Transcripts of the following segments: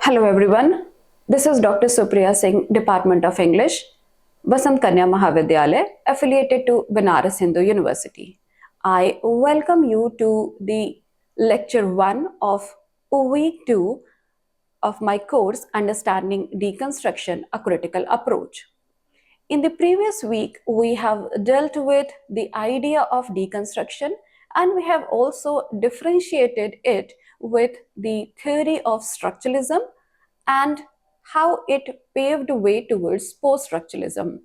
Hello everyone, this is Dr. Supriya Singh, Department of English, Vasant Kanya Mahavidyalaya, affiliated to Banaras Hindu University. I welcome you to the lecture 1 of week 2 of my course Understanding Deconstruction, a Critical Approach. In the previous week, we have dealt with the idea of deconstruction and we have also differentiated it with the theory of structuralism and how it paved the way towards post-structuralism.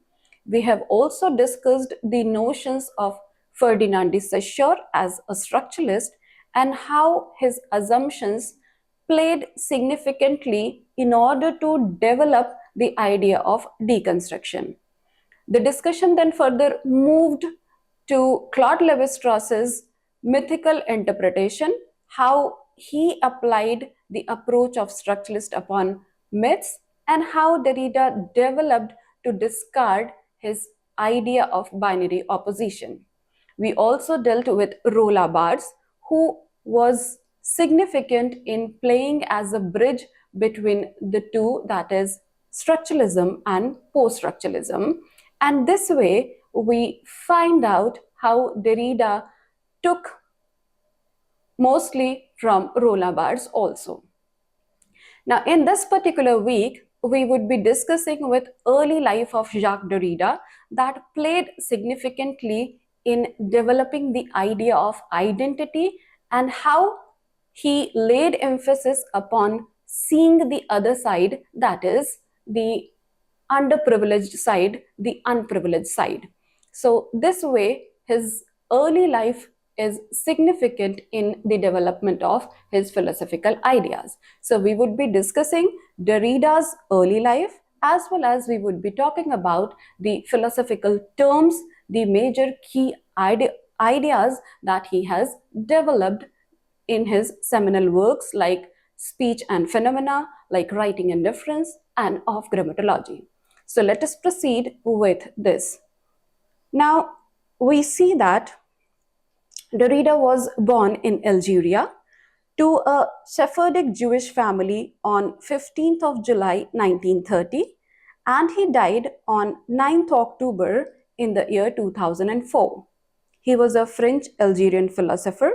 We have also discussed the notions of Ferdinand de Saussure as a structuralist and how his assumptions played significantly in order to develop the idea of deconstruction. The discussion then further moved to Claude Lévi-Strauss's mythical interpretation, how he applied the approach of structuralist upon myths, and how Derrida developed to discard his idea of binary opposition. We also dealt with Roland Barthes, who was significant in playing as a bridge between the two, that is, structuralism and post-structuralism. And this way, we find out how Derrida took mostly from Roland Barthes also. Now, in this particular week, we would be discussing with early life of Jacques Derrida that played significantly in developing the idea of identity and how he laid emphasis upon seeing the other side, that is, the underprivileged side, the unprivileged side. So this way, his early life is significant in the development of his philosophical ideas. So we would be discussing Derrida's early life as well as we would be talking about the philosophical terms, the major key ideas that he has developed in his seminal works like Speech and Phenomena, like Writing and Difference, and of Grammatology. So let us proceed with this. Now, we see that Derrida was born in Algeria to a Sephardic Jewish family on 15th of July 1930 and he died on 9th October in the year 2004. He was a French Algerian philosopher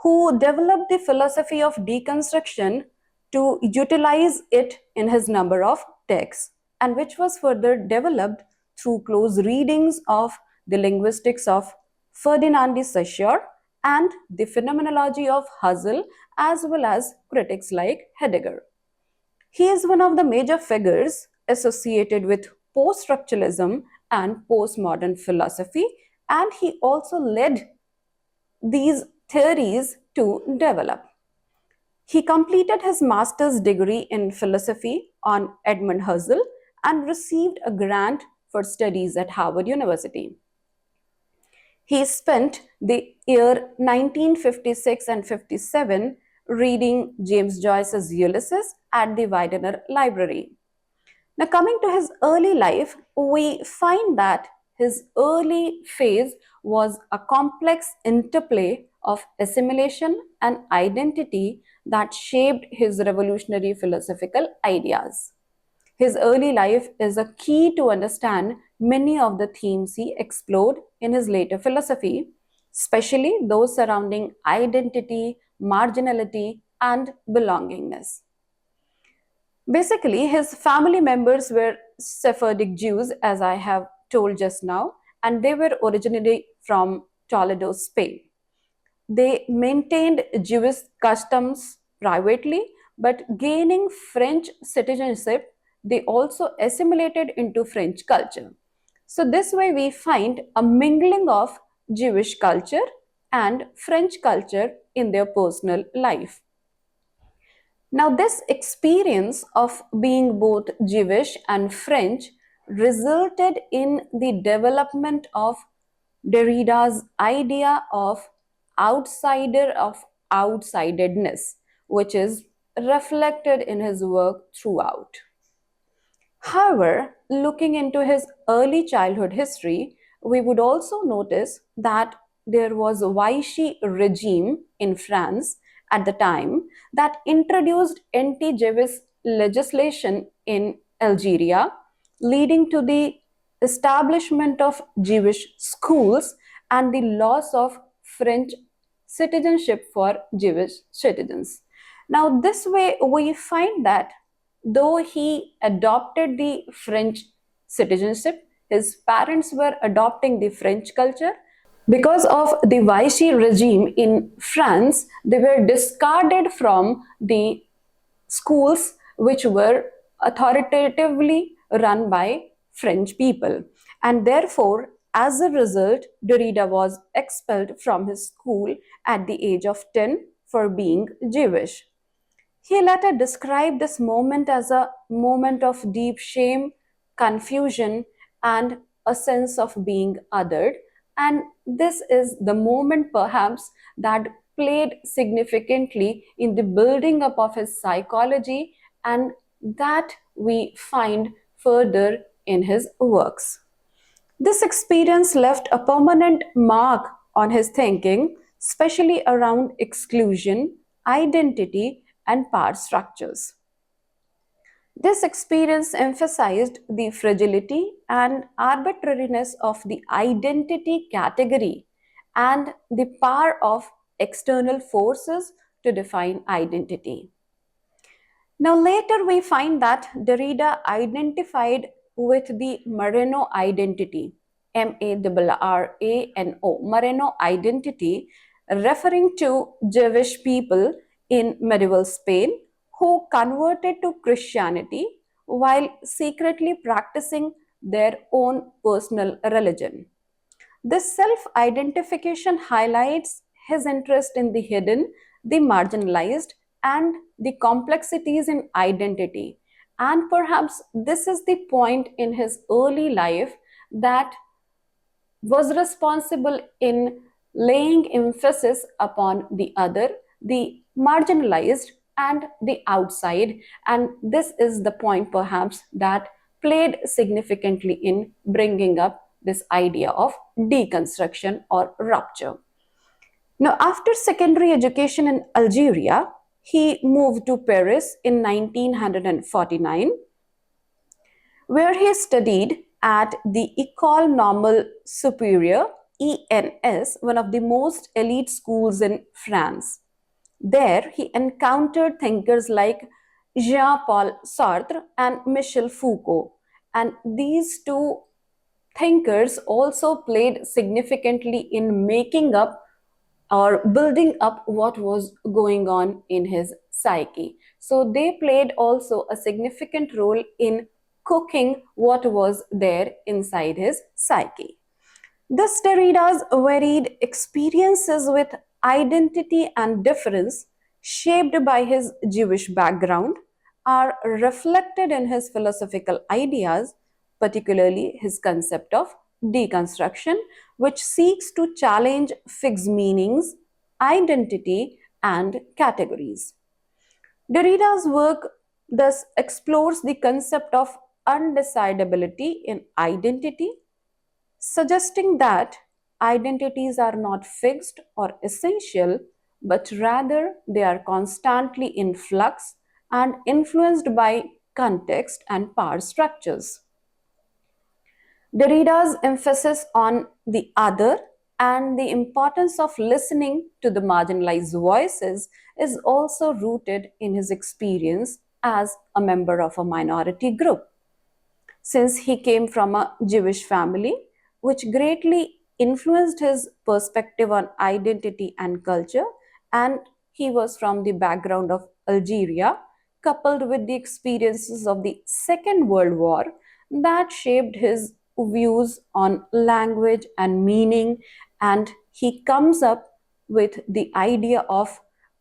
who developed the philosophy of deconstruction to utilize it in his number of texts and which was further developed through close readings of the linguistics of Ferdinand de Saussure and the phenomenology of Husserl as well as critics like Heidegger. He is one of the major figures associated with post-structuralism and postmodern philosophy, and he also led these theories to develop. He completed his master's degree in philosophy on Edmund Husserl and received a grant for studies at Harvard University. He spent the year 1956 and 57 reading James Joyce's Ulysses at the Widener Library. Now, coming to his early life, we find that his early phase was a complex interplay of assimilation and identity that shaped his revolutionary philosophical ideas. His early life is a key to understand many of the themes he explored in his later philosophy, especially those surrounding identity, marginality, and belongingness. Basically, his family members were Sephardic Jews, as I have told just now, and they were originally from Toledo, Spain. They maintained Jewish customs privately, but gaining French citizenship, they also assimilated into French culture. So this way we find a mingling of Jewish culture and French culture in their personal life. Now, this experience of being both Jewish and French resulted in the development of Derrida's idea of outsider of outsidedness, which is reflected in his work throughout. However, looking into his early childhood history, we would also notice that there was a Vichy regime in France at the time that introduced anti-Jewish legislation in Algeria, leading to the establishment of Jewish schools and the loss of French citizenship for Jewish citizens. Now, this way, we find that though he adopted the French citizenship, his parents were adopting the French culture. Because of the Vichy regime in France, they were discarded from the schools which were authoritatively run by French people. And therefore, as a result, Derrida was expelled from his school at the age of 10 for being Jewish. He later described this moment as a moment of deep shame, confusion, and a sense of being othered. And this is the moment, perhaps, that played significantly in the building up of his psychology, and that we find further in his works. This experience left a permanent mark on his thinking, especially around exclusion, identity, and power structures. This experience emphasized the fragility and arbitrariness of the identity category and the power of external forces to define identity. Now, later we find that Derrida identified with the Marrano identity, Marrano, Marrano identity, referring to Jewish people in medieval Spain who converted to Christianity while secretly practicing their own personal religion. This self identification highlights his interest in the hidden, the marginalized, and the complexities in identity. And perhaps this is the point in his early life that was responsible in laying emphasis upon the other, the marginalized, and the outside. And this is the point, perhaps, that played significantly in bringing up this idea of deconstruction or rupture. Now, after secondary education in Algeria, he moved to Paris in 1949, where he studied at the École Normale Supérieure, ENS, one of the most elite schools in France. There, he encountered thinkers like Jean-Paul Sartre and Michel Foucault, and these two thinkers also played significantly in making up or building up what was going on in his psyche. So they played also a significant role in cooking what was there inside his psyche. Thus, Derrida's varied experiences with identity and difference, shaped by his Jewish background, are reflected in his philosophical ideas, particularly his concept of deconstruction, which seeks to challenge fixed meanings, identity, and categories. Derrida's work thus explores the concept of undecidability in identity, suggesting that identities are not fixed or essential, but rather they are constantly in flux and influenced by context and power structures. Derrida's emphasis on the other and the importance of listening to the marginalized voices is also rooted in his experience as a member of a minority group. Since he came from a Jewish family, which greatly influenced his perspective on identity and culture, and he was from the background of Algeria, coupled with the experiences of the Second World War that shaped his views on language and meaning, and he comes up with the idea of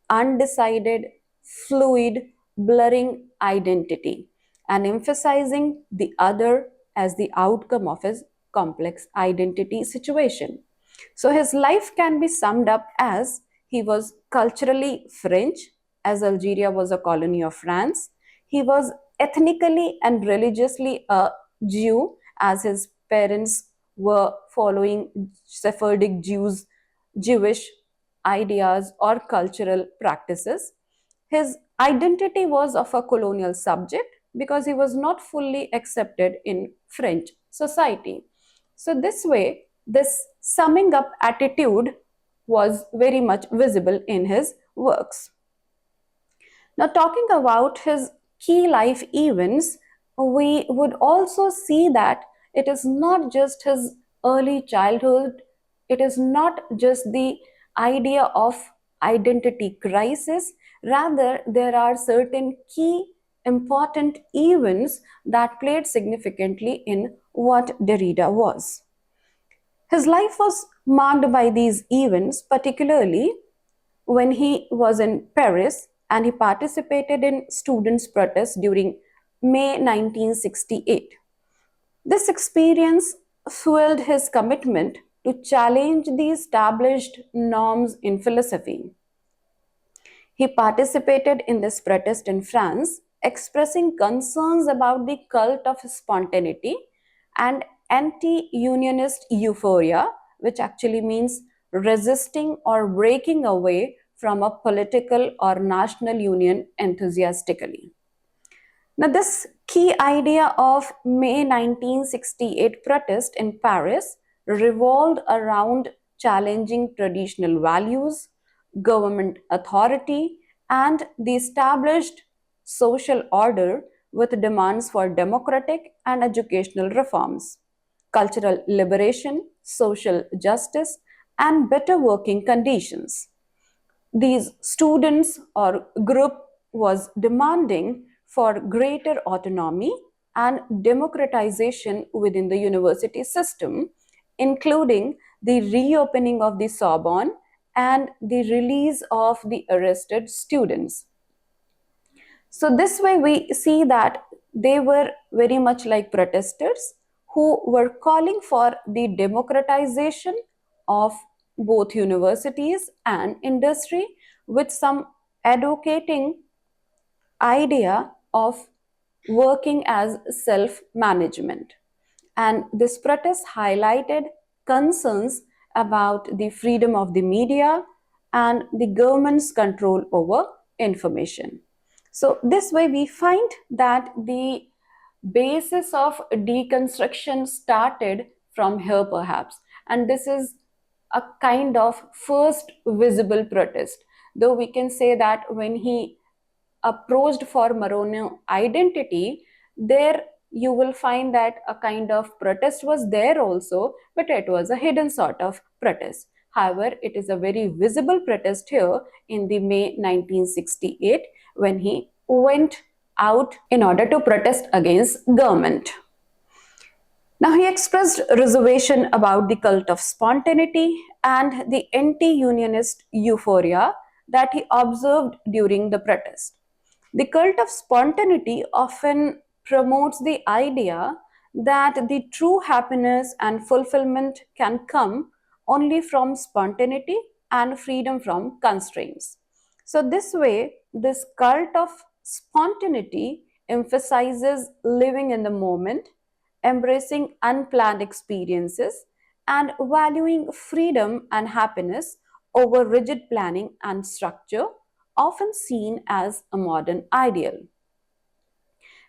undecided, fluid, blurring identity and emphasizing the other as the outcome of his complex identity situation. So his life can be summed up as he was culturally French, as Algeria was a colony of France. He was ethnically and religiously a Jew, as his parents were following Sephardic Jewish ideas or cultural practices. his identity was of a colonial subject because he was not fully accepted in French society. So, this way, this summing up attitude was very much visible in his works. Now, talking about his key life events, we would also see that it is not just his early childhood, it is not just the idea of identity crisis, rather, there are certain key important events that played significantly in what Derrida was. His life was marked by these events, particularly when he was in Paris and he participated in students' protests during May 1968. This experience fueled his commitment to challenge the established norms in philosophy. He participated in this protest in France, expressing concerns about the cult of spontaneity and anti unionist euphoria, which actually means resisting or breaking away from a political or national union enthusiastically. Now, this key idea of May 1968 protest in Paris revolved around challenging traditional values, government authority, and the established social order with demands for democratic and educational reforms, cultural liberation, social justice, and better working conditions. These students or group was demanding for greater autonomy and democratization within the university system, including the reopening of the Sorbonne and the release of the arrested students. So, this way, we see that they were very much like protesters who were calling for the democratization of both universities and industry, with some advocating idea of working as self management. And this protest highlighted concerns about the freedom of the media and the government's control over information. So, this way, we find that the basis of deconstruction started from here, perhaps, and this is a kind of first visible protest. Though we can say that when he approached for Maronian identity, there you will find that a kind of protest was there also, but it was a hidden sort of protest. However, it is a very visible protest here in the May 1968 when he went out in order to protest against government. Now, he expressed reservation about the cult of spontaneity and the anti unionist euphoria that he observed during the protest. The cult of spontaneity often promotes the idea that the true happiness and fulfillment can come only from spontaneity and freedom from constraints. So, this way, this cult of spontaneity emphasizes living in the moment, embracing unplanned experiences, and valuing freedom and happiness over rigid planning and structure, often seen as a modern ideal.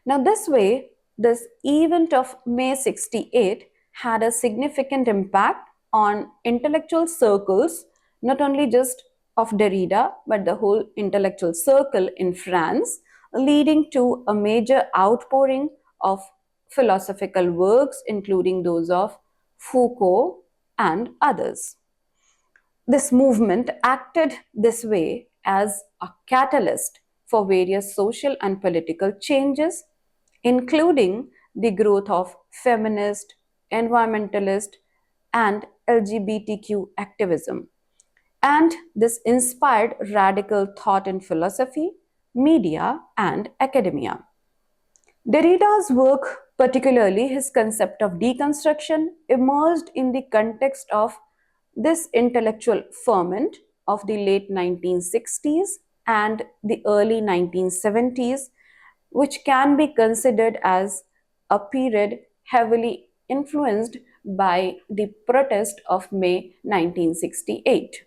Now, this way, this event of May 68 had a significant impact on intellectual circles, not only just of Derrida, but the whole intellectual circle in France, leading to a major outpouring of philosophical works, including those of Foucault and others. This movement acted this way as a catalyst for various social and political changes, including the growth of feminist, environmentalist, and LGBTQ activism. And this inspired radical thought in philosophy, media, and academia. Derrida's work, particularly his concept of deconstruction, emerged in the context of this intellectual ferment of the late 1960s and the early 1970s, which can be considered as a period heavily influenced by the protest of May 1968.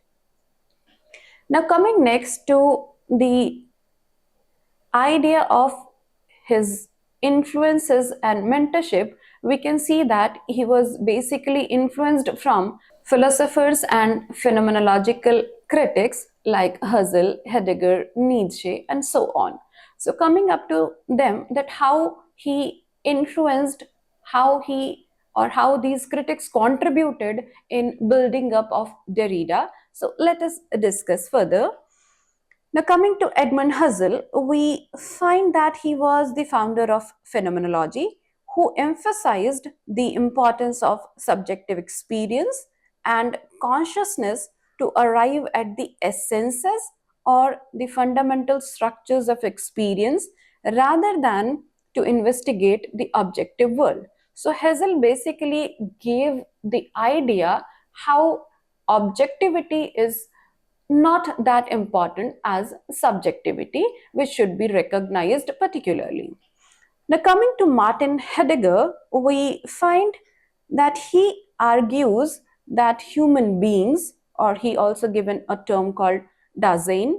Now, coming next to the idea of his influences and mentorship, we can see that he was basically influenced from philosophers and phenomenological critics like Husserl, Heidegger, Nietzsche, and so on. So, coming up to them, that how he influenced, how he or how these critics contributed in building up of Derrida. So, let us discuss further. Now, coming to Edmund Husserl, we find that he was the founder of phenomenology who emphasized the importance of subjective experience and consciousness to arrive at the essences or the fundamental structures of experience rather than to investigate the objective world. So, Husserl basically gave the idea how objectivity is not that important as subjectivity, which should be recognized particularly. Now, coming to Martin Heidegger, we find that he argues that human beings, or he also given a term called Dasein.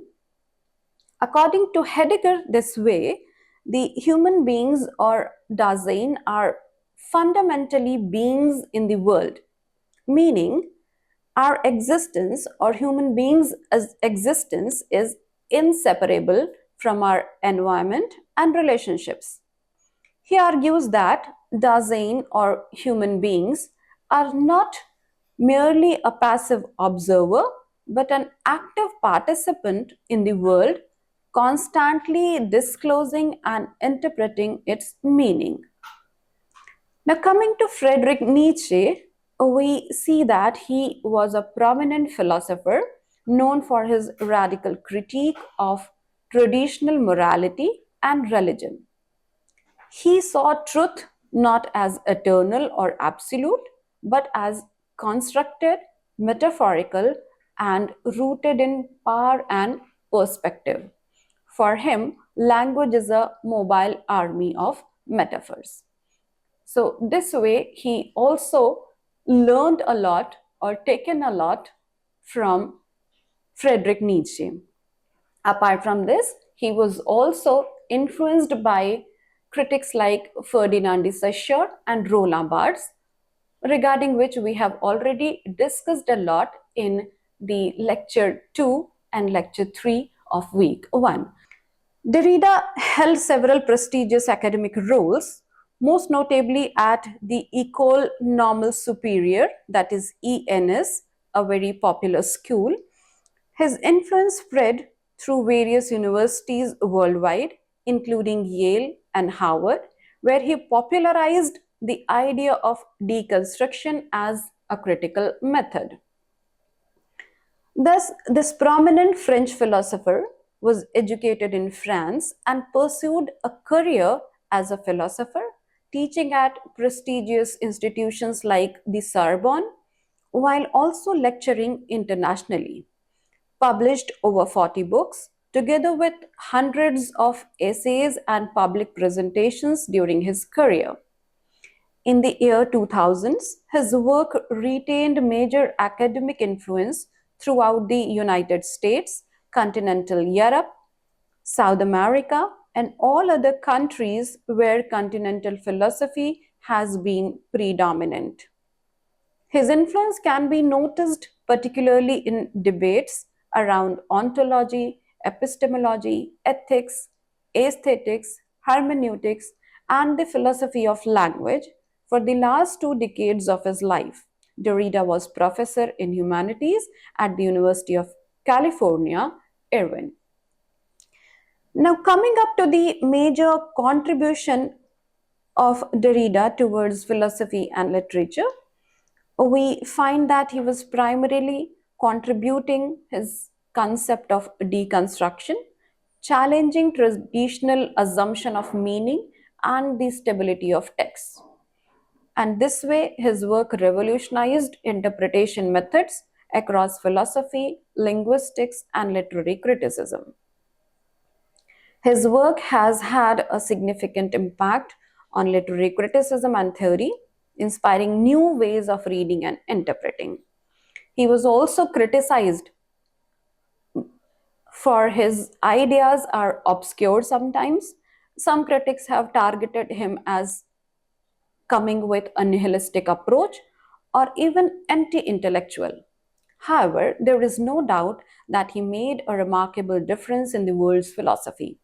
According to Heidegger, this way, the human beings or Dasein are fundamentally beings in the world, meaning our existence or human beings' as existence is inseparable from our environment and relationships. He argues that Dasein or human beings are not merely a passive observer but an active participant in the world, constantly disclosing and interpreting its meaning. Now, coming to Friedrich Nietzsche, we see that he was a prominent philosopher known for his radical critique of traditional morality and religion. He saw truth not as eternal or absolute, but as constructed, metaphorical, and rooted in power and perspective. For him, language is a mobile army of metaphors. So, this way, he also learned a lot or taken a lot from Friedrich Nietzsche. Apart from this, he was also influenced by critics like Ferdinand de Saussure and Roland Barthes, regarding which we have already discussed a lot in the lecture 2 and lecture 3 of week 1. Derrida held several prestigious academic roles, most notably at the École Normale Supérieure, that is ENS, a very popular school. His influence spread through various universities worldwide, including Yale and Harvard, where he popularized the idea of deconstruction as a critical method. Thus, this prominent French philosopher was educated in France and pursued a career as a philosopher, teaching at prestigious institutions like the Sorbonne, while also lecturing internationally. Published over 40 books, together with hundreds of essays and public presentations during his career. In the year 2000s, his work retained major academic influence throughout the United States, continental Europe, South America, and all other countries where continental philosophy has been predominant. His influence can be noticed particularly in debates around ontology, epistemology, ethics, aesthetics, hermeneutics, and the philosophy of language. For the last 2 decades of his life, Derrida was professor in humanities at the University of California, Irvine. Now, coming up to the major contribution of Derrida towards philosophy and literature, we find that he was primarily contributing his concept of deconstruction, challenging traditional assumption of meaning and the stability of text. And this way, his work revolutionized interpretation methods across philosophy, linguistics, and literary criticism. His work has had a significant impact on literary criticism and theory, inspiring new ways of reading and interpreting. He was also criticized for his ideas are obscure sometimes. Some critics have targeted him as coming with a nihilistic approach or even anti intellectual. However, there is no doubt that he made a remarkable difference in the world's philosophy.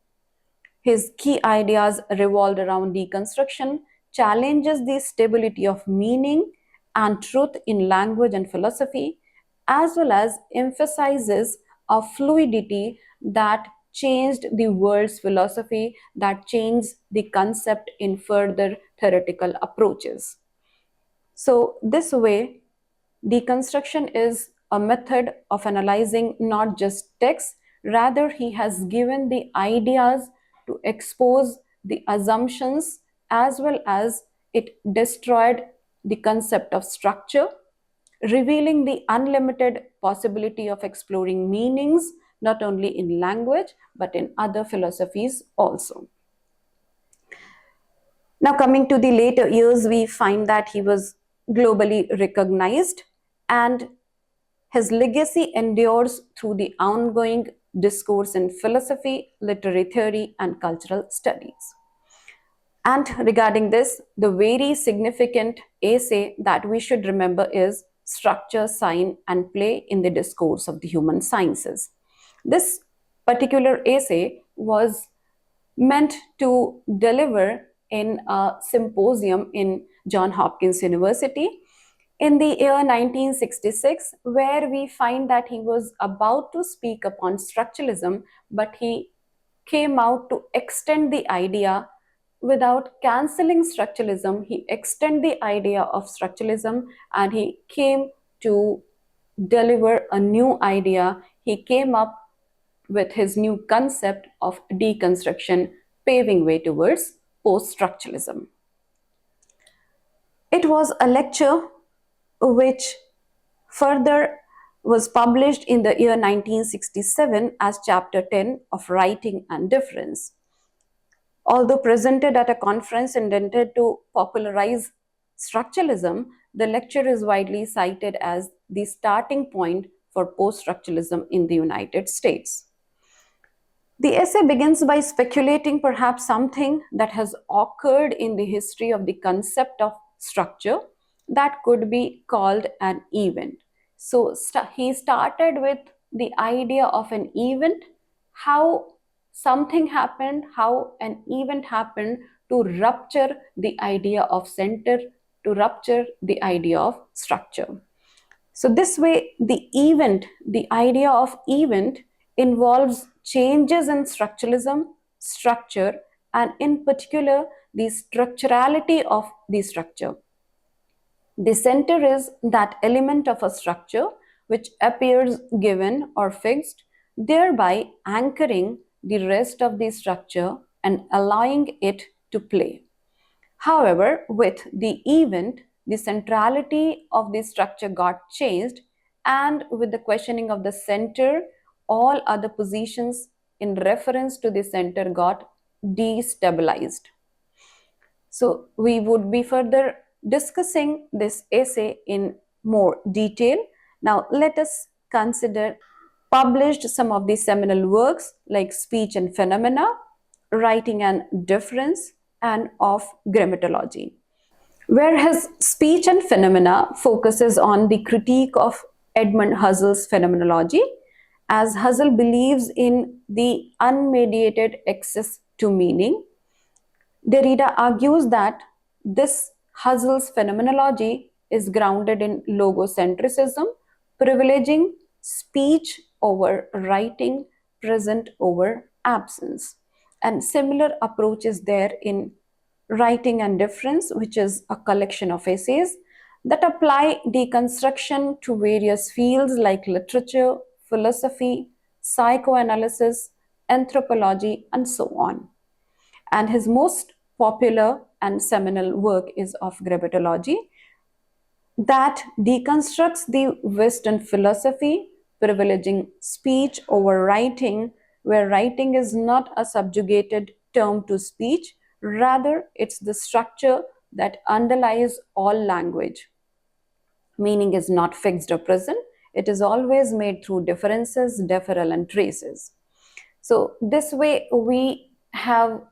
His key ideas revolved around deconstruction, challenges the stability of meaning and truth in language and philosophy, as well as emphasizes a fluidity that changed the world's philosophy, that changed the concept in further theoretical approaches. So, this way, deconstruction is a method of analyzing not just text, rather, he has given the ideas to expose the assumptions as well as it destroyed the concept of structure, revealing the unlimited possibility of exploring meanings not only in language but in other philosophies also. Now, coming to the later years, we find that he was globally recognized and his legacy endures through the ongoing discourse in philosophy, literary theory, and cultural studies. And regarding this, the very significant essay that we should remember is Structure, Sign, and Play in the Discourse of the Human Sciences. This particular essay was meant to deliver in a symposium in Johns Hopkins University in the year 1966, where we find that he was about to speak upon structuralism, but he came out to extend the idea without cancelling structuralism. He extended the idea of structuralism and he came to deliver a new idea. He came up with his new concept of deconstruction, paving way towards post structuralism. It was a lecture which further was published in the year 1967 as Chapter 10 of Writing and Difference. Although presented at a conference intended to popularize structuralism, the lecture is widely cited as the starting point for post structuralism in the United States. The essay begins by speculating perhaps something that has occurred in the history of the concept of structure that could be called an event. So he started with the idea of an event, how something happened, how an event happened to rupture the idea of center, to rupture the idea of structure. So this way, the idea of event involves changes in structuralism, structure, and in particular, the structurality of the structure. The center is that element of a structure which appears given or fixed, thereby anchoring the rest of the structure and allowing it to play. However, with the event, the centrality of the structure got changed, and with the questioning of the center, all other positions in reference to the center got destabilized. So, we would be further discussing this essay in more detail. Now, let us consider published some of the seminal works like Speech and Phenomena, Writing and Difference, and of Grammatology. Whereas Speech and Phenomena focuses on the critique of Edmund Husserl's phenomenology, as Husserl believes in the unmediated access to meaning. Derrida argues that this Husserl's phenomenology is grounded in logocentrism, privileging speech over writing, present over absence. And similar approach is there in Writing and Difference, which is a collection of essays that apply deconstruction to various fields like literature, philosophy, psychoanalysis, anthropology, and so on. And his most popular and seminal work is of Grammatology, that deconstructs the Western philosophy, privileging speech over writing, where writing is not a subjugated term to speech, rather, it's the structure that underlies all language. Meaning is not fixed or present, it is always made through differences, deferral, and traces. So this way we have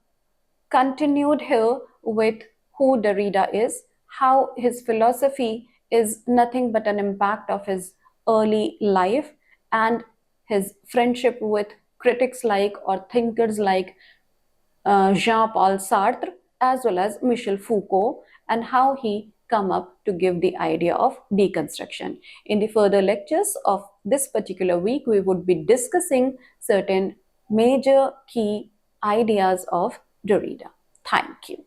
continued here with who Derrida is, how his philosophy is nothing but an impact of his early life and his friendship with critics like or thinkers like Jean-Paul Sartre as well as Michel Foucault, and how he come up to give the idea of deconstruction. In the further lectures of this particular week, we would be discussing certain major key ideas of Derrida. Thank you.